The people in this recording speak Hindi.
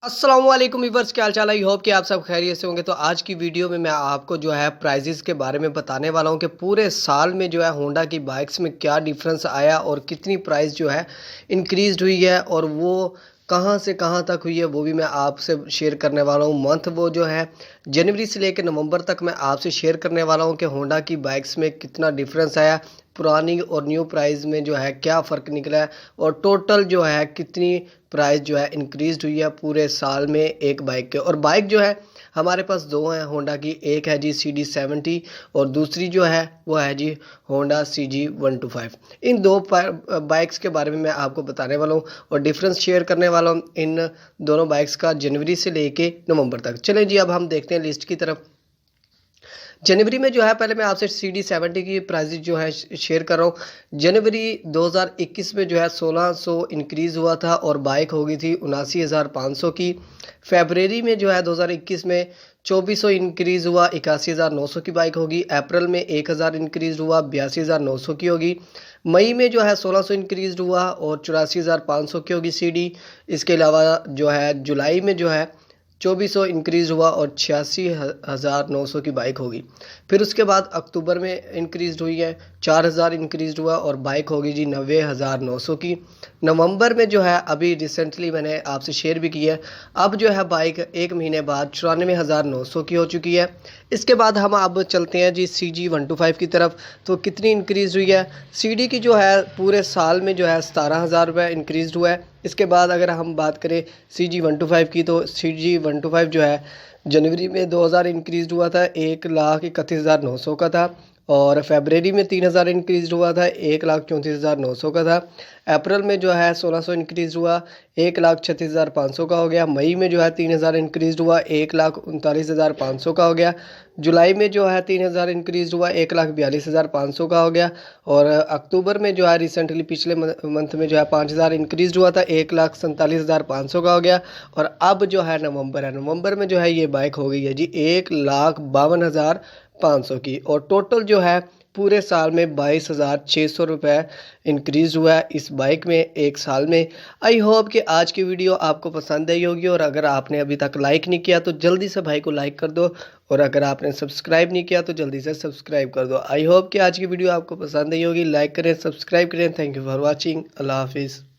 अस्सलाम वालेकुम वीवर्स, क्या हाल चाल है। आई होप कि आप सब खैरियत से होंगे। तो आज की वीडियो में मैं आपको जो है प्राइजेस के बारे में बताने वाला हूं कि पूरे साल में जो है होंडा की बाइक्स में क्या डिफरेंस आया और कितनी प्राइस जो है इंक्रीज हुई है और वो कहां से कहां तक हुई है, वो भी मैं आपसे शेयर करने वाला हूं। मंथ वो जो है जनवरी से लेकर नवंबर तक मैं आपसे शेयर करने वाला हूं कि होंडा की बाइक्स में कितना डिफरेंस आया, पुरानी और न्यू प्राइस में जो है क्या फ़र्क निकला है और टोटल जो है कितनी प्राइस जो है इंक्रीज हुई है पूरे साल में एक बाइक के। और बाइक जो है हमारे पास दो हैं होंडा की, एक है जी CD70 और दूसरी जो है वो है जी होंडा CG125। इन दो बाइक्स के बारे में मैं आपको बताने वाला हूँ और डिफरेंस शेयर करने वाला हूँ इन दोनों बाइक्स का जनवरी से लेके नवंबर तक। चलें जी, अब हम देखते हैं लिस्ट की तरफ। जनवरी में जो है पहले मैं आपसे CD70 की प्राइस जो है शेयर कर रहा हूँ। जनवरी 2021 में जो है 1600 इंक्रीज़ हुआ था और बाइक हो गई थी 79,500 की। फरवरी में जो है 2021 में 2400 इंक्रीज़ हुआ, 81,900 की बाइक होगी। अप्रैल में 1000 इंक्रीज़ हुआ, 82,900 की होगी। मई में जो है 1600 इंक्रीज़ हुआ और 84,500 की होगी CD। इसके अलावा जो है जुलाई में जो है 2400 इंक्रीज़ हुआ और 86,900 की बाइक होगी। फिर उसके बाद अक्टूबर में इंक्रीज़ हुई है, 4000 इंक्रीज़ हुआ और बाइक होगी जी 90,900 की। नवंबर में जो है अभी रिसेंटली मैंने आपसे शेयर भी की है, अब जो है बाइक एक महीने बाद 94,900 की हो चुकी है। इसके बाद हम अब चलते हैं जी CG125 की तरफ। तो कितनी इंक्रीज़ हुई है CD की जो है पूरे साल में जो है 17,000 रुपये इंक्रीज़ हुआ है। इसके बाद अगर हम बात करें CG125 की, तो CG125 जो है जनवरी में 2000 इंक्रीज़ हुआ था, 1,31,900 का था। और फरवरी में 3000 इंक्रीज़ हुआ था, 1,34,900 का था। अप्रैल में जो है 1600 इंक्रीज़ हुआ, 1,36,500 का हो गया। मई में जो है 3000 इंक्रीज़ हुआ, 1,39,500 का हो गया। जुलाई में जो है 3000 इंक्रीज़ हुआ, 1,42,500 का हो गया। और अक्टूबर में जो है रिसेंटली पिछले मंथ में जो है 5000 इंक्रीज़ हुआ था, 1,47,500 का हो गया। और अब जो है नवंबर में जो है ये बाइक हो गई है जी 1,52,500 की। और टोटल जो है पूरे साल में 22,600 रुपये इंक्रीज़ हुआ है इस बाइक में एक साल में। आई होप कि आज की वीडियो आपको पसंद आई होगी और अगर आपने अभी तक लाइक नहीं किया तो जल्दी से भाई को लाइक कर दो और अगर आपने सब्सक्राइब नहीं किया तो जल्दी से सब्सक्राइब कर दो। आई होप कि आज की वीडियो आपको पसंद आई होगी। लाइक करें, सब्सक्राइब करें। Thank you for watching. अल्लाह हाफिज़।